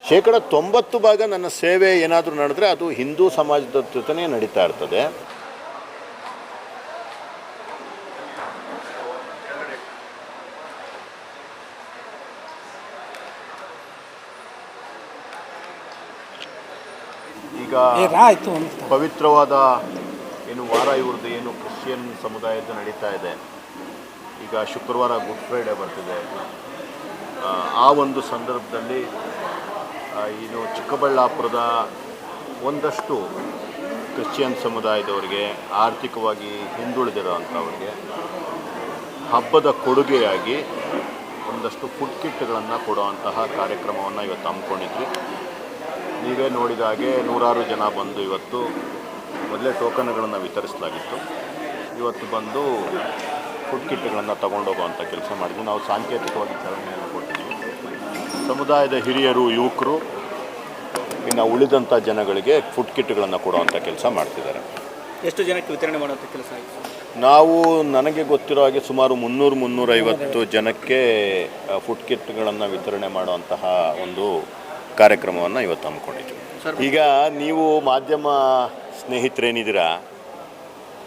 90% ನನ್ನ ಸೇವೆ ಏನಾದರೂ ನಡೆದ್ರೆ ಅದು ಹಿಂದೂ ಸಮಾಜದ ಜೊತೆನೇ ನಡೀತಾ ಇರ್ತದೆ. ಈಗ ಪವಿತ್ರವಾದ ಏನು ವಾರ ಇವ್ರದ್ದು ಏನು ಕ್ರಿಶ್ಚಿಯನ್ ಸಮುದಾಯದ ನಡೀತಾ ಇದೆ. ಈಗ ಶುಕ್ರವಾರ ಗುಡ್ ಫ್ರೈಡೆ ಬರ್ತಿದೆ. ಆ ಒಂದು ಸಂದರ್ಭದಲ್ಲಿ ಏನು ಚಿಕ್ಕಬಳ್ಳಾಪುರದ ಒಂದಷ್ಟು ಕ್ರಿಶ್ಚಿಯನ್ ಸಮುದಾಯದವರಿಗೆ, ಆರ್ಥಿಕವಾಗಿ ಹಿಂದುಳಿದಿರೋ ಅಂಥವ್ರಿಗೆ ಹಬ್ಬದ ಕೊಡುಗೆಯಾಗಿ ಒಂದಷ್ಟು ಫುಡ್ ಕಿಟ್ಗಳನ್ನು ಕೊಡುವಂತಹ ಕಾರ್ಯಕ್ರಮವನ್ನು ಇವತ್ತು ಹಮ್ಮಿಕೊಂಡಿದ್ವಿ. ನೀವೇ ನೋಡಿದ ಹಾಗೆ ನೂರಾರು ಜನ ಬಂದು ಇವತ್ತು ಮೊದಲೇ ಟೋಕನ್ಗಳನ್ನು ವಿತರಿಸಲಾಗಿತ್ತು. ಇವತ್ತು ಬಂದು ಫುಡ್ ಕಿಟ್ಗಳನ್ನು ತಗೊಂಡೋಗುವಂಥ ಕೆಲಸ ಮಾಡಿದ್ವಿ. ನಾವು ಸಾಂಕೇತಿಕವಾಗಿ ಚಾಲನೆಯನ್ನು ಕೊಟ್ಟಿದ್ವಿ. ಸಮುದಾಯದ ಹಿರಿಯರು, ಯುವಕರು, ಇನ್ನು ಉಳಿದಂಥ ಜನಗಳಿಗೆ ಫುಡ್ ಕಿಟ್ಗಳನ್ನು ಕೊಡುವಂಥ ಕೆಲಸ ಮಾಡ್ತಿದ್ದಾರೆ. ಎಷ್ಟು ಜನಕ್ಕೆ ವಿತರಣೆ ಮಾಡುವಂಥ ಕೆಲಸ ಆಯಿತು? ನಾವು ನನಗೆ ಗೊತ್ತಿರೋ ಹಾಗೆ ಸುಮಾರು 300-350 ಜನಕ್ಕೆ ಫುಡ್ ಕಿಟ್ಗಳನ್ನು ವಿತರಣೆ ಮಾಡುವಂತಹ ಒಂದು ಕಾರ್ಯಕ್ರಮವನ್ನು ಇವತ್ತು ಹಮ್ಮಿಕೊಂಡಿದ್ವಿ. ಈಗ ನೀವು ಮಾಧ್ಯಮ ಸ್ನೇಹಿತರೇನಿದ್ದೀರಾ,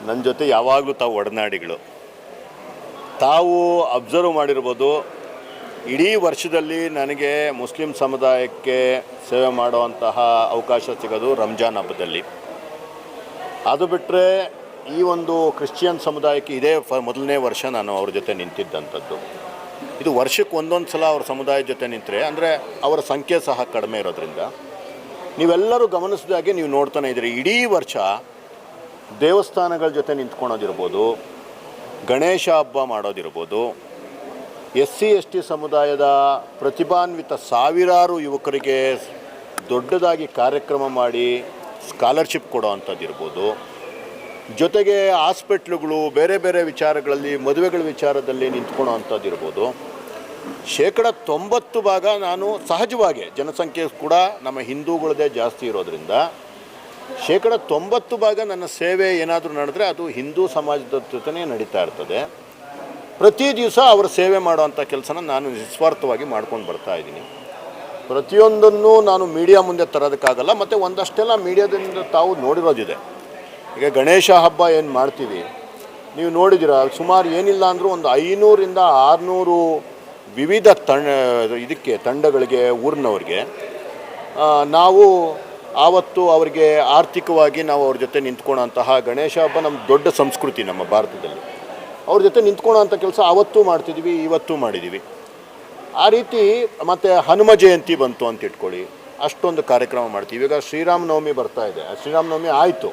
ನನ್ನ ಜೊತೆ ಯಾವಾಗಲೂ ತಾವು ಒಡನಾಡಿಗಳು. ತಾವು ಅಬ್ಸರ್ವ್ ಮಾಡಿರ್ಬೋದು, ಇಡೀ ವರ್ಷದಲ್ಲಿ ನನಗೆ ಮುಸ್ಲಿಂ ಸಮುದಾಯಕ್ಕೆ ಸೇವೆ ಮಾಡುವಂತಹ ಅವಕಾಶ ಸಿಗೋದು ರಂಜಾನ್ ಹಬ್ಬದಲ್ಲಿ. ಅದು ಬಿಟ್ಟರೆ ಈ ಒಂದು ಕ್ರಿಶ್ಚಿಯನ್ ಸಮುದಾಯಕ್ಕೆ ಇದೇ ಮೊದಲನೇ ವರ್ಷ ನಾನು ಅವ್ರ ಜೊತೆ ನಿಂತಿದ್ದಂಥದ್ದು. ಇದು ವರ್ಷಕ್ಕೆ ಒಂದೊಂದು ಸಲ ಅವ್ರ ಸಮುದಾಯದ ಜೊತೆ ನಿಂತರೆ, ಅಂದರೆ ಅವರ ಸಂಖ್ಯೆ ಸಹ ಕಡಿಮೆ ಇರೋದ್ರಿಂದ ನೀವೆಲ್ಲರೂ ಗಮನಿಸಿದಾಗೆ ನೀವು ನೋಡ್ತಾನೆ ಇದ್ದೀರಿ. ಇಡೀ ವರ್ಷ ದೇವಸ್ಥಾನಗಳ ಜೊತೆ ನಿಂತ್ಕೊಳೋದಿರ್ಬೋದು, ಗಣೇಶ ಹಬ್ಬ ಮಾಡೋದಿರ್ಬೋದು, SC/ST ಸಮುದಾಯದ ಪ್ರತಿಭಾನ್ವಿತ ಸಾವಿರಾರು ಯುವಕರಿಗೆ ದೊಡ್ಡದಾಗಿ ಕಾರ್ಯಕ್ರಮ ಮಾಡಿ ಸ್ಕಾಲರ್ಶಿಪ್ ಕೊಡೋ ಅಂಥದ್ದಿರ್ಬೋದು, ಜೊತೆಗೆ ಹಾಸ್ಪಿಟ್ಲುಗಳು, ಬೇರೆ ಬೇರೆ ವಿಚಾರಗಳಲ್ಲಿ, ಮದುವೆಗಳ ವಿಚಾರದಲ್ಲಿ ನಿಂತ್ಕೊಳ್ಳೋ ಅಂಥದ್ದಿರ್ಬೋದು. 90% ನಾನು ಸಹಜವಾಗಿ ಜನಸಂಖ್ಯೆ ಕೂಡ ನಮ್ಮ ಹಿಂದೂಗಳದೇ ಜಾಸ್ತಿ ಇರೋದ್ರಿಂದ 90% ನನ್ನ ಸೇವೆ ಏನಾದರೂ ನಡೆದ್ರೆ ಅದು ಹಿಂದೂ ಸಮಾಜದ ಜೊತೆನೇ ನಡೀತಾ ಇರ್ತದೆ. ಪ್ರತಿ ದಿವಸ ಅವರ ಸೇವೆ ಮಾಡುವಂಥ ಕೆಲಸನ ನಾನು ನಿಸ್ವಾರ್ಥವಾಗಿ ಮಾಡ್ಕೊಂಡು ಬರ್ತಾಯಿದ್ದೀನಿ. ಪ್ರತಿಯೊಂದನ್ನು ನಾನು ಮೀಡಿಯಾ ಮುಂದೆ ತರೋದಕ್ಕಾಗಲ್ಲ. ಮತ್ತು ಒಂದಷ್ಟೆಲ್ಲ ಮೀಡಿಯಾದಿಂದ ತಾವು ನೋಡಿರೋದಿದೆ. ಈಗ ಗಣೇಶ ಹಬ್ಬ ಏನು ಮಾಡ್ತೀವಿ ನೀವು ನೋಡಿದ್ದೀರ, ಸುಮಾರು ಏನಿಲ್ಲ ಅಂದರೂ ಒಂದು 500-600 ವಿವಿಧ ತಂಡಗಳಿಗೆ, ಊರಿನವ್ರಿಗೆ ನಾವು ಆವತ್ತು ಅವರಿಗೆ ಆರ್ಥಿಕವಾಗಿ ನಾವು ಅವ್ರ ಜೊತೆ ನಿಂತ್ಕೊಳ್ಳೋಂತಹ, ಗಣೇಶ ಹಬ್ಬ ನಮ್ಮ ದೊಡ್ಡ ಸಂಸ್ಕೃತಿ ನಮ್ಮ ಭಾರತದಲ್ಲಿ. ಅವ್ರ ಜೊತೆ ನಿಂತ್ಕೊಳ್ಳೋಂಥ ಕೆಲಸ ಆವತ್ತೂ ಮಾಡ್ತಿದ್ವಿ, ಇವತ್ತೂ ಮಾಡಿದ್ದೀವಿ. ಆ ರೀತಿ ಮತ್ತು ಹನುಮ ಜಯಂತಿ ಬಂತು ಅಂತ ಇಟ್ಕೊಳ್ಳಿ, ಅಷ್ಟೊಂದು ಕಾರ್ಯಕ್ರಮ ಮಾಡ್ತೀವಿ. ಈಗ ಶ್ರೀರಾಮನವಮಿ ಬರ್ತಾ ಇದೆ. ಶ್ರೀರಾಮನವಮಿ ಆಯಿತು.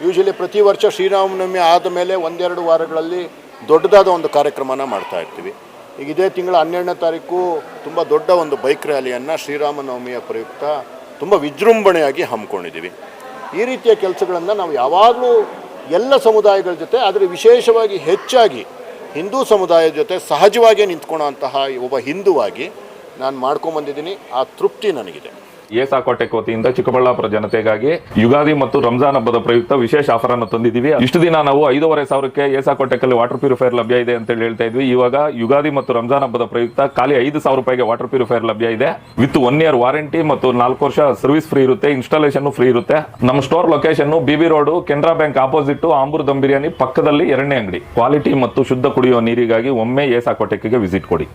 ಯೂಶಲಿ ಪ್ರತಿ ವರ್ಷ ಶ್ರೀರಾಮನವಮಿ ಆದ ಮೇಲೆ 1-2 ವಾರಗಳಲ್ಲಿ ದೊಡ್ಡದಾದ ಒಂದು ಕಾರ್ಯಕ್ರಮನ ಮಾಡ್ತಾಯಿರ್ತೀವಿ. ಈಗ ಇದೇ ತಿಂಗಳ 12ನೇ ತಾರೀಕು ತುಂಬ ದೊಡ್ಡ ಒಂದು ಬೈಕ್ ರ್ಯಾಲಿಯನ್ನು ಶ್ರೀರಾಮನವಮಿಯ ಪ್ರಯುಕ್ತ ತುಂಬ ವಿಜೃಂಭಣೆಯಾಗಿ ಹಮ್ಮಿಕೊಂಡಿದ್ದೀವಿ. ಈ ರೀತಿಯ ಕೆಲಸಗಳನ್ನು ನಾವು ಯಾವಾಗಲೂ ಎಲ್ಲ ಸಮುದಾಯಗಳ ಜೊತೆ, ಆದರೆ ವಿಶೇಷವಾಗಿ ಹೆಚ್ಚಾಗಿ ಹಿಂದೂ ಸಮುದಾಯದ ಜೊತೆ ಸಹಜವಾಗಿ ನಿಂತ್ಕೊಳ್ಳೋ ಅಂತಹ ಒಬ್ಬ ಹಿಂದುವಾಗಿ ನಾನು ಮಾಡ್ಕೊಂಬಂದಿದ್ದೀನಿ. ಆ ತೃಪ್ತಿ ನನಗಿದೆ. ಏಸಾಕೋಟೆಕ್ ವತಿಯಿಂದ ಚಿಕ್ಕಬಳ್ಳಾಪುರ ಜನತೆಗಾಗಿ ಯುಗಾದಿ ಮತ್ತು ರಂಜಾನ್ ಹಬ್ಬದ ಪ್ರಯುಕ್ತ ವಿಶೇಷ ಆಫರ್ ಅನ್ನು ತಂದಿದ್ದೀವಿ. ಇಷ್ಟು ದಿನ ನಾವು 5,500ಕ್ಕೆ ಏಸಾಕೋಟೆಕ್ ಅಲ್ಲಿ ವಾಟರ್ ಪ್ಯೂರಿಫೈಯರ್ ಲಭ್ಯ ಇದೆ ಅಂತ ಹೇಳ್ತಾ ಇದ್ವಿ. ಇವಾಗ ಯುಗಾದಿ ಮತ್ತು ರಂಜಾನ್ ಹಬ್ಬದ ಪ್ರಯುಕ್ತ ಖಾಲಿ 5,000 ರೂಪಾಯಿಗೆ ವಾಟರ್ ಪ್ಯೂರಿಫೈಯರ್ ಲಭ್ಯ ಇದೆ. ವಿತ್ 1 ಇಯರ್ ವಾರಂಟಿ ಮತ್ತು 4 ವರ್ಷ ಸರ್ವಿಸ್ ಫ್ರೀ ಇರುತ್ತೆ. ಇನ್ಸ್ಟಾಲೇಷನ್ ಫ್ರೀ ಇರುತ್ತೆ. ನಮ್ಮ store location BB road, Canara bank opposite, Ambur dum biryani ಪಕ್ಕದಲ್ಲಿ 2ನೇ ಅಂಗಡಿ. ಕ್ವಾಲಿಟಿ ಮತ್ತು ಶುದ್ಧ ಕುಡಿಯುವ ನೀರಿಗಾಗಿ ಒಮ್ಮೆ ಏಸಾಕೋಟೆಕ್ಗೆ ವಿಸಿಟ್ ಕೊಡಿ.